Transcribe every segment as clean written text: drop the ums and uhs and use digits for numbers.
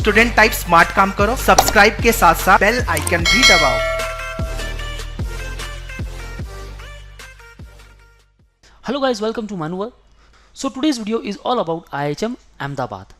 Student type smart काम करो, subscribe के साथ साथ बेल आइकन भी दबाओ। Hello guys, welcome to Manual. So today's video is all about IHM Ahmedabad.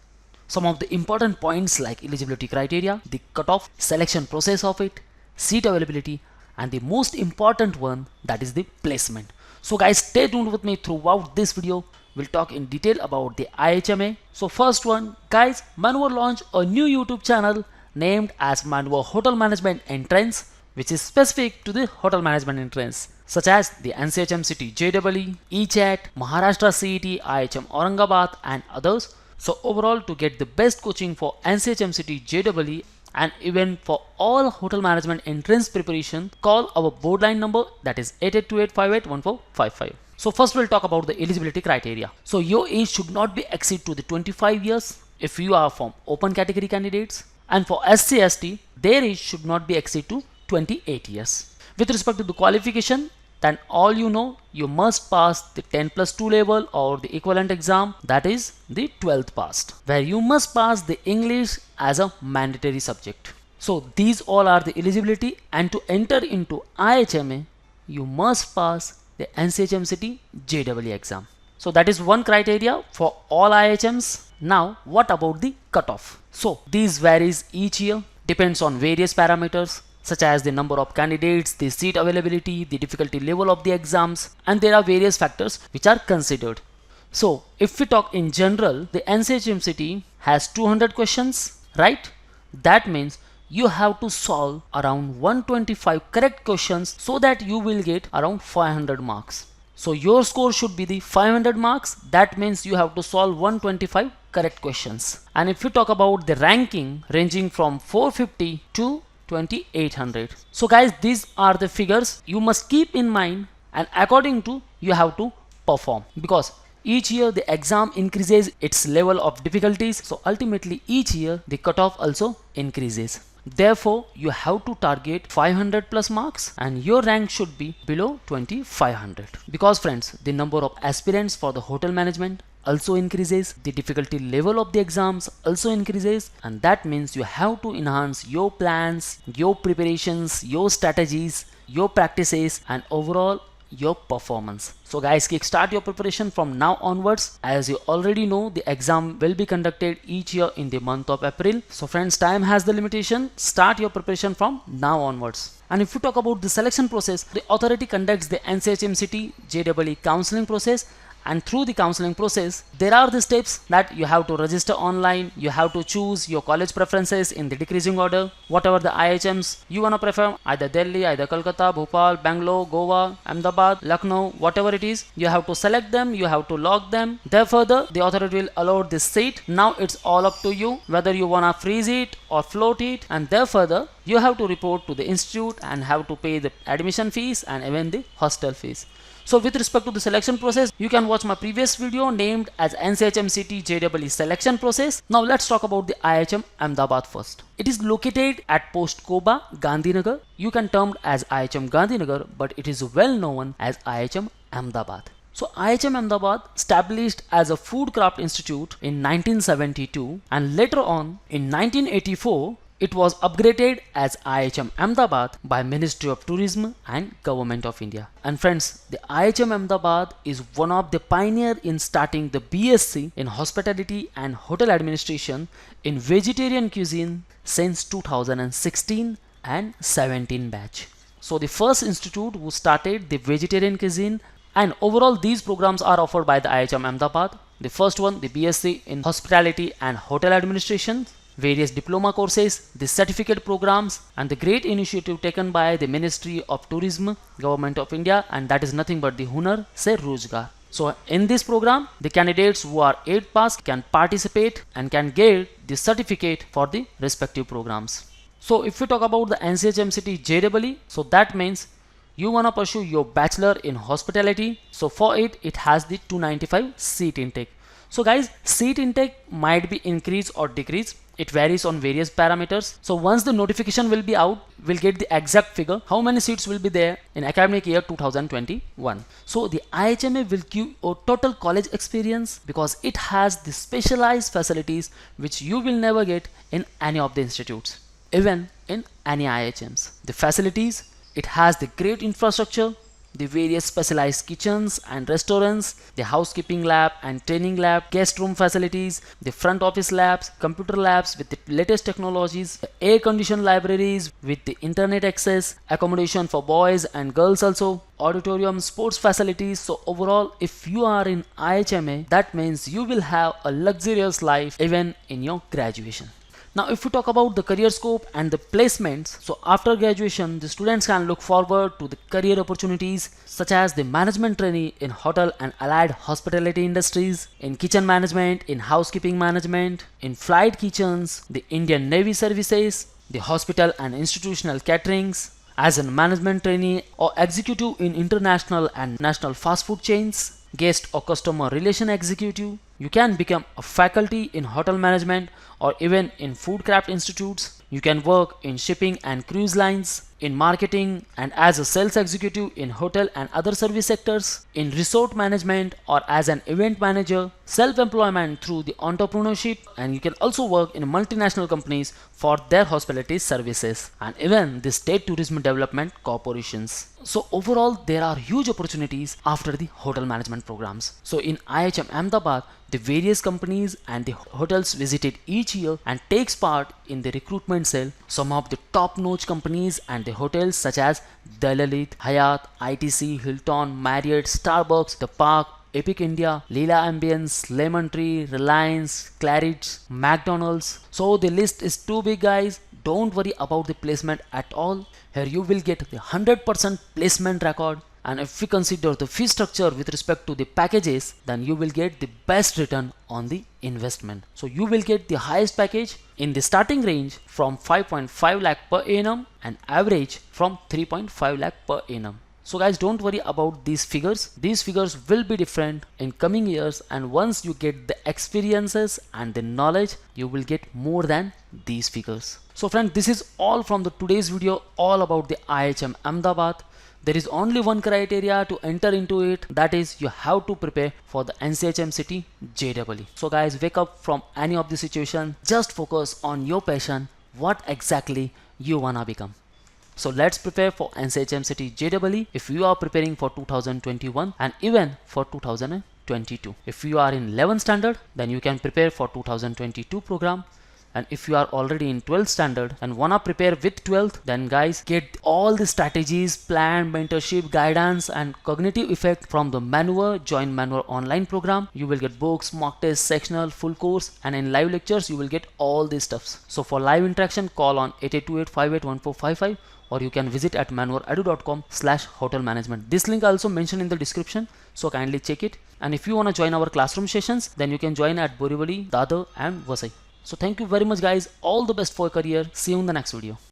Some of the important points like eligibility criteria, the cutoff, selection process of it, seat availability, and the most important one, that is the placement. So guys, stay tuned with me throughout this video. We'll talk in detail about the IHMA. So first one, guys, Manual launched a new YouTube channel named as Manual Hotel Management Entrance, which is specific to the hotel management entrance, such as the NCHM City JEE, ECHAT, Maharashtra CET, IHM Aurangabad, and others. So overall, to get the best coaching for NCHM City JEE and even for all hotel management entrance preparation, call our board line number, that is 8828581455. So first we'll talk about the eligibility criteria. So your age should not be exceed to the 25 years if you are from open category candidates, and for SC/ST, their age should not be exceed to 28 years. With respect to the qualification, then all you know, you must pass the 10+2 level or the equivalent exam, that is the 12th passed, where you must pass the English as a mandatory subject. So these all are the eligibility, and to enter into IHMA, you must pass the NCHM City JEE exam. So that is one criteria for all IHMs. Now what about the cutoff? So these varies each year, depends on various parameters such as the number of candidates, the seat availability, the difficulty level of the exams, and there are various factors which are considered. So if we talk in general, the NCHM City has 200 questions, right? That means you have to solve around 125 correct questions so that you will get around 500 marks. So your score should be the 500 marks. That means you have to solve 125 correct questions. And if you talk about the ranking ranging from 450 to 2800. So guys, these are the figures you must keep in mind, and according to you have to perform, because each year the exam increases its level of difficulties. So ultimately each year the cutoff also increases. Therefore you have to target 500 plus marks, and your rank should be below 2500, because friends, the number of aspirants for the hotel management also increases, the difficulty level of the exams also increases, and that means you have to enhance your plans, your preparations, your strategies, your practices, and overall your performance. So guys, kickstart your preparation from now onwards. As you already know, the exam will be conducted each year in the month of April. So friends, time has the limitation. Start your preparation from now onwards. And if you talk about the selection process, the authority conducts the NCHM City JEE counseling process, and through the counseling process there are the steps that you have to register online, you have to choose your college preferences in the decreasing order, whatever the IHMs you wanna prefer, either Delhi, either Kolkata, Bhopal, Bangalore, Goa, Ahmedabad, Lucknow, whatever it is, you have to select them, you have to log them. Therefore the authority will allot this seat. Now it's all up to you whether you wanna freeze it or float it, and therefore you have to report to the institute and have to pay the admission fees and even the hostel fees. So with respect to the selection process, you can watch my previous video named as NCHM City JEE selection process. Now let's talk about the IHM Ahmedabad first. It is located at Post Koba, Gandhinagar. You can term as IHM Gandhinagar, but it is well known as IHM Ahmedabad. So IHM Ahmedabad established as a food craft institute in 1972, and later on in 1984 it was upgraded as IHM Ahmedabad by Ministry of Tourism and Government of India. And friends, the IHM Ahmedabad is one of the pioneer in starting the BSc in Hospitality and Hotel Administration in Vegetarian Cuisine since 2016 and 17 batch. So the first institute who started the Vegetarian Cuisine, and overall these programs are offered by the IHM Ahmedabad. The first one, the BSc in Hospitality and Hotel Administration, various diploma courses, the certificate programs, and the great initiative taken by the Ministry of Tourism, Government of India, and that is nothing but the Hunar Se Rozgar. So in this program, the candidates who are 8 pass can participate and can get the certificate for the respective programs. So if we talk about the NCHM City JEE, so that means you wanna pursue your bachelor in hospitality. So for it has the 295 seat intake. So guys, seat intake might be increased or decreased It varies on various parameters. So once the notification will be out, we'll get the exact figure how many seats will be there in academic year 2021. So the IHMA will give a total college experience because it has the specialized facilities which you will never get in any of the institutes, even in any IHMs. The facilities, it has the great infrastructure, the various specialized kitchens and restaurants, the housekeeping lab and training lab, guest room facilities, the front office labs, computer labs with the latest technologies, the air conditioned libraries with the internet access, accommodation for boys and girls also, auditorium, sports facilities. So overall, if you are in IHMA, that means you will have a luxurious life even in your graduation. Now if we talk about the career scope and the placements, so after graduation the students can look forward to the career opportunities such as the management trainee in hotel and allied hospitality industries, in kitchen management, in housekeeping management, in flight kitchens, the Indian Navy services, the hospital and institutional caterings, as a management trainee or executive in international and national fast food chains, guest or customer relation executive. You can become a faculty in hotel management or even in food craft institutes. You can work in shipping and cruise lines, in marketing and as a sales executive in hotel and other service sectors, in resort management or as an event manager, self-employment through the entrepreneurship, and you can also work in multinational companies for their hospitality services and even the state tourism development corporations. So overall there are huge opportunities after the hotel management programs. So in IHM Ahmedabad, the various companies and the hotels visited each year and takes part in the recruitment cell. Some of the top-notch companies and the hotels such as Delalit, Hyatt, ITC, Hilton, Marriott, Starbucks, The Park, Epic India, Leela Ambience, Lemon Tree, Reliance, Claridge, McDonald's. So the list is too big, guys. Don't worry about the placement at all. Here you will get the 100% placement record. And if we consider the fee structure with respect to the packages, then you will get the best return on the investment. So you will get the highest package in the starting range from 5.5 lakh per annum and average from 3.5 lakh per annum. So guys, don't worry about these figures. These figures will be different in coming years, and once you get the experiences and the knowledge, you will get more than these figures. So friend, this is all from the today's video, all about the IHM Ahmedabad. There is only one criteria to enter into it, that is you have to prepare for the NCHM City JEE. So guys, wake up from any of the situation, just focus on your passion, what exactly you wanna become. So let's prepare for NCHM City JEE if you are preparing for 2021 and even for 2022. If you are in 11th standard, then you can prepare for 2022 program. And if you are already in 12th standard and wanna prepare with 12th, then guys, get all the strategies, plan, mentorship, guidance and cognitive effect from the Maneuver, join Maneuver online program. You will get books, mock tests, sectional, full course, and in live lectures you will get all these stuffs. So for live interaction, call on 8828581455 or you can visit at maneuveredu.com/hotel management. This link I also mentioned in the description, so kindly check it. And if you wanna join our classroom sessions, then you can join at Borivali, Dadar and Vasai. So thank you very much guys, all the best for your career. See you in the next video.